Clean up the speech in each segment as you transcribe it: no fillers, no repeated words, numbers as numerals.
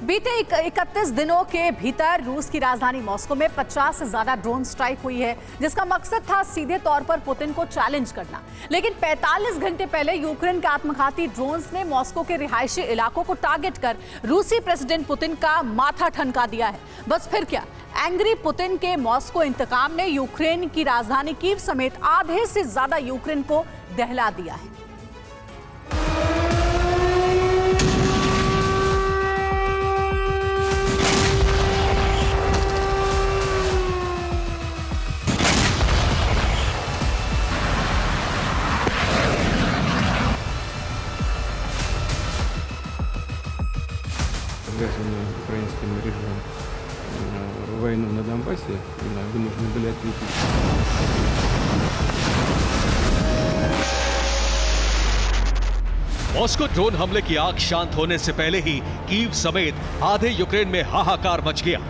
बीते 31 दिनों के भीतर रूस की राजधानी मॉस्को में 50 से ज्यादा ड्रोन स्ट्राइक हुई है, जिसका मकसद था सीधे तौर पर पुतिन को चैलेंज करना। लेकिन 45 घंटे पहले यूक्रेन के आत्मघाती ड्रोन्स ने मॉस्को के रिहायशी इलाकों को टारगेट कर रूसी प्रेसिडेंट पुतिन का माथा ठनका दिया है। बस फिर क्या, एंग्री पुतिन के मॉस्को इंतकाम ने यूक्रेन की राजधानी कीव समेत आधे से ज्यादा यूक्रेन को दहला दिया है। Навязывание украинским режимом войну на Донбассе, вынуждены были ответить. मॉस्को ड्रोन हमले की आग शांत होने से पहले ही कीव समेत आधे यूक्रेन में हाहाकार मच गया।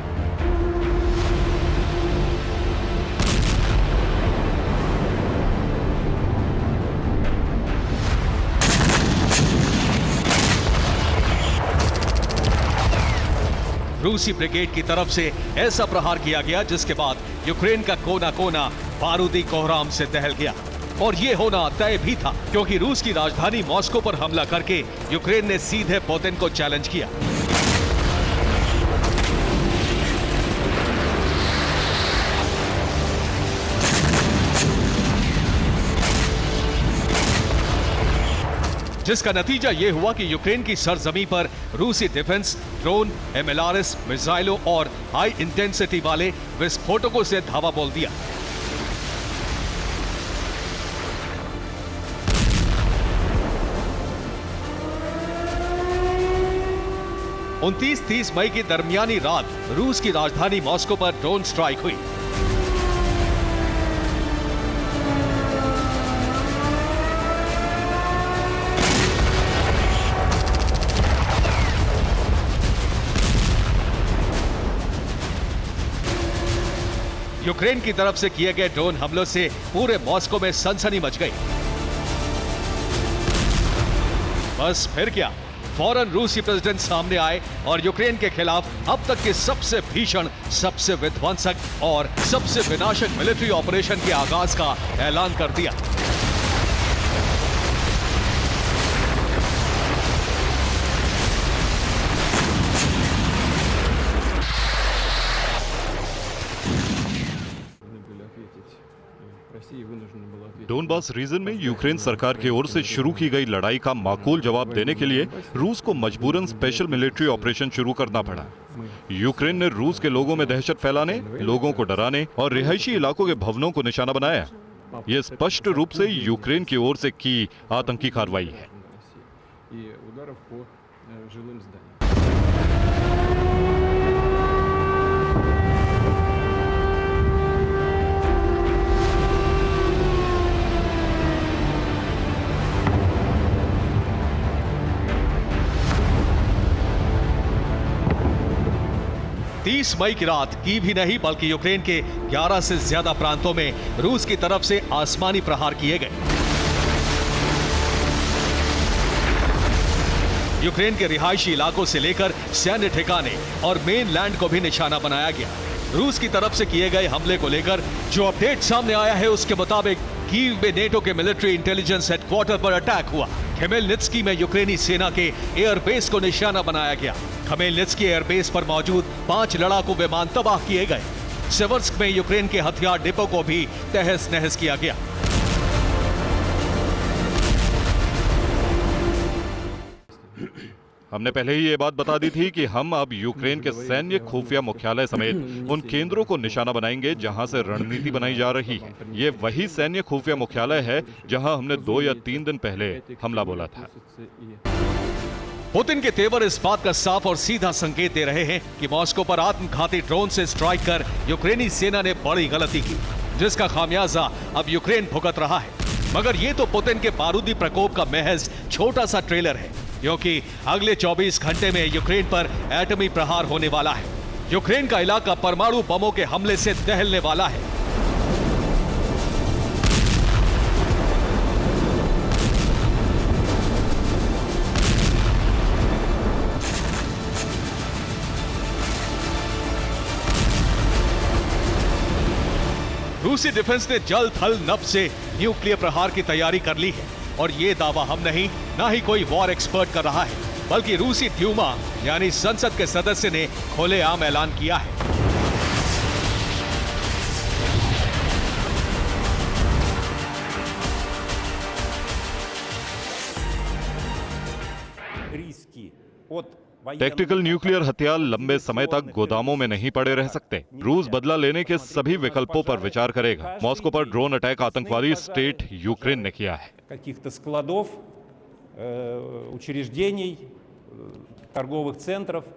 रूसी ब्रिगेड की तरफ से ऐसा प्रहार किया गया जिसके बाद यूक्रेन का कोना कोना बारूदी कोहराम से दहल गया। और ये होना तय भी था, क्योंकि रूस की राजधानी मॉस्को पर हमला करके यूक्रेन ने सीधे पुतिन को चैलेंज किया। जिसका नतीजा यह हुआ कि यूक्रेन की सरजमी पर रूसी डिफेंस ड्रोन, MLRS मिसाइलों और हाई इंटेंसिटी वाले विस्फोटकों से धावा बोल दिया। उनतीस 30 मई की दरमियानी रात रूस की राजधानी मॉस्को पर ड्रोन स्ट्राइक हुई। यूक्रेन की तरफ से किए गए ड्रोन हमलों से पूरे मॉस्को में सनसनी मच गई। बस फिर क्या, फौरन रूसी प्रेसिडेंट सामने आए और यूक्रेन के खिलाफ अब तक के सबसे भीषण, सबसे विध्वंसक और सबसे विनाशक मिलिट्री ऑपरेशन के आगाज का ऐलान कर दिया। डोनबास रीजन में यूक्रेन सरकार की ओर से शुरू की गई लड़ाई का माकूल जवाब देने के लिए रूस को मजबूरन स्पेशल मिलिट्री ऑपरेशन शुरू करना पड़ा। यूक्रेन ने रूस के लोगों में दहशत फैलाने, लोगों को डराने और रिहायशी इलाकों के भवनों को निशाना बनाया। यह स्पष्ट रूप से यूक्रेन की ओर से की आतंकी कार्रवाई है। 30 मई की रात कीव ही नहीं बल्कि यूक्रेन के 11 से ज्यादा प्रांतों में रूस की तरफ से आसमानी प्रहार किए गए। यूक्रेन के रिहायशी इलाकों से लेकर सैन्य ठिकाने और मेन लैंड को भी निशाना बनाया गया। रूस की तरफ से किए गए हमले को लेकर जो अपडेट सामने आया है उसके मुताबिक कीव में नेटो के मिलिट्री इंटेलिजेंस हेडक्वार्टर पर अटैक हुआ। खमेलनित्स्की में यूक्रेनी सेना के एयरबेस को निशाना बनाया गया। खमेलनित्स्की एयरबेस पर मौजूद 5 लड़ाकू विमान तबाह किए गए। सेवर्स्क में यूक्रेन के हथियार डिपो को भी तहस नहस किया गया। हमने पहले ही ये बात बता दी थी कि हम अब यूक्रेन के सैन्य खुफिया मुख्यालय समेत उन केंद्रों को निशाना बनाएंगे जहां से रणनीति बनाई जा रही है। ये वही सैन्य खुफिया मुख्यालय है जहां हमने 2 या 3 दिन पहले हमला बोला था। पुतिन के तेवर इस बात का साफ और सीधा संकेत दे रहे हैं कि मॉस्को पर आत्मघाती ड्रोन से स्ट्राइक कर यूक्रेनी सेना ने बड़ी गलती की, जिसका खामियाजा अब यूक्रेन भुगत रहा है। मगर ये तो पुतिन के बारूदी प्रकोप का महज छोटा सा ट्रेलर है, क्योंकि अगले 24 घंटे में यूक्रेन पर एटमी प्रहार होने वाला है। यूक्रेन का इलाका परमाणु बमों के हमले से दहलने वाला है। रूसी डिफेंस ने जल थल नभ से न्यूक्लियर प्रहार की तैयारी कर ली है और ये दावा हम नहीं, ना ही कोई वॉर एक्सपर्ट कर रहा है, बल्कि रूसी ड्यूमा यानी संसद के सदस्य ने खुलेआम ऐलान किया है। टैक्टिकल न्यूक्लियर हथियार लंबे समय तक गोदामों में नहीं पड़े रह सकते। रूस बदला लेने के सभी विकल्पों पर विचार करेगा। मॉस्को पर ड्रोन अटैक आतंकवादी स्टेट यूक्रेन ने किया है। каких-то складов, учреждений, торговых центров.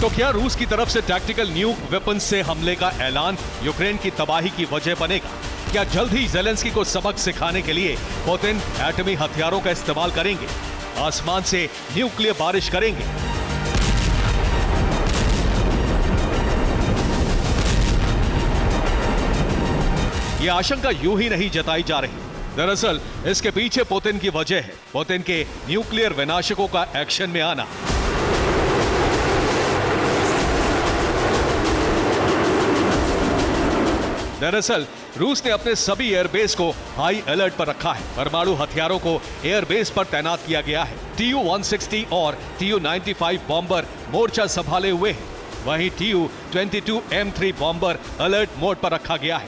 तो क्या रूस की तरफ से टैक्टिकल न्यूक वेपन से हमले का ऐलान यूक्रेन की तबाही की वजह बनेगा? क्या जल्द ही ज़ेलेंस्की को सबक सिखाने के लिए पुतिन एटमी हथियारों का इस्तेमाल करेंगे? आसमान से न्यूक्लियर बारिश करेंगे? यह आशंका यूं ही नहीं जताई जा रही। दरअसल इसके पीछे पुतिन की वजह है, पुतिन के न्यूक्लियर विनाशकों का एक्शन में आना। दरअसल रूस ने अपने सभी एयरबेस को हाई अलर्ट पर रखा है। परमाणु हथियारों को एयरबेस पर तैनात किया गया है। Tu-160 और Tu-95 बॉम्बर मोर्चा संभाले हुए हैं। वहीं Tu-22M3 बॉम्बर अलर्ट मोड पर रखा गया है।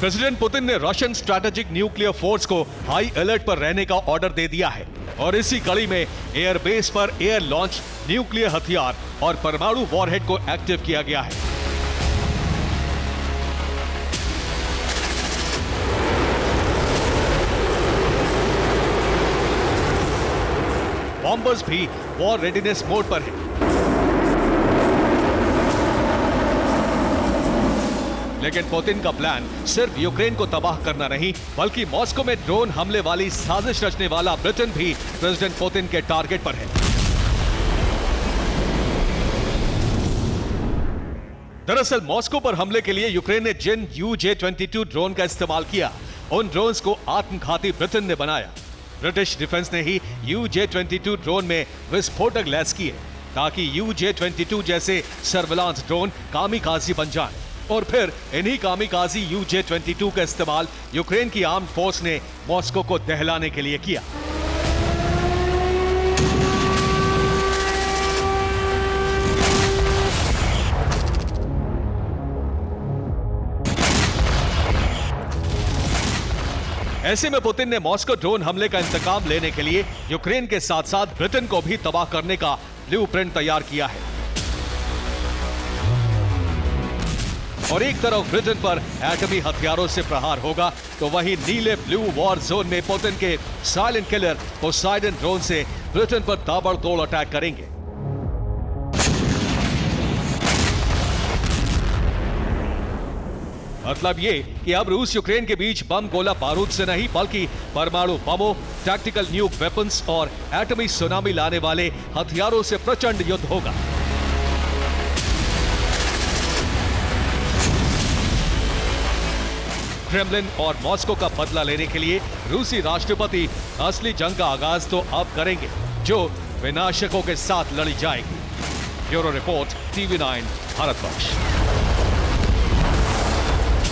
प्रेसिडेंट पुतिन ने रशियन स्ट्रैटेजिक न्यूक्लियर फोर्स को हाई अलर्ट पर रहने का ऑर्डर दे दिया है और इसी कड़ी में एयरबेस पर एयर लॉन्च न्यूक्लियर हथियार और परमाणु वॉरहेड को एक्टिव किया गया है। बॉम्बर्स भी वॉर रेडीनेस मोड पर है। लेकिन पुतिन का प्लान सिर्फ यूक्रेन को तबाह करना नहीं, बल्कि मॉस्को में ड्रोन हमले वाली साजिश रचने वाला ब्रिटेन भी प्रेसिडेंट पुतिन के टारगेट पर है। दरअसल मॉस्को पर हमले के लिए यूक्रेन ने जिन UJ-22 ड्रोन का इस्तेमाल किया, उन ड्रोन्स को आत्मघाती ब्रिटेन ने बनाया। ब्रिटिश डिफेंस ने ही UJ-22 ड्रोन में विस्फोटक लैस किए ताकि UJ-22 जैसे सर्विलांस ड्रोन कामिकाजी बन जाएं। और फिर इन्हीं कामिकाजी UJ-22 का इस्तेमाल यूक्रेन की आर्म्ड फोर्स ने मॉस्को को दहलाने के लिए किया। ऐसे में पुतिन ने मॉस्को ड्रोन हमले का इंतकाम लेने के लिए यूक्रेन के साथ साथ ब्रिटेन को भी तबाह करने का ब्लूप्रिंट तैयार किया है। और एक तरफ ब्रिटेन पर एटमी हथियारों से प्रहार होगा, तो वहीं नीले ब्लू वॉर जोन में पुतिन के साइलेंट किलर पोसाइडन ड्रोन से ब्रिटेन पर ताबड़तोड़ अटैक करेंगे। मतलब ये कि अब रूस यूक्रेन के बीच बम गोला बारूद से नहीं, बल्कि परमाणु बमों, टैक्टिकल न्यूक वेपन्स और एटमी सुनामी लाने वाले हथियारों से प्रचंड युद्ध होगा। क्रेमलिन और मॉस्को का बदला लेने के लिए रूसी राष्ट्रपति असली जंग का आगाज तो अब करेंगे, जो विनाशकों के साथ लड़ी जाएगी। Bureau report, TV9 Bharatvarsh.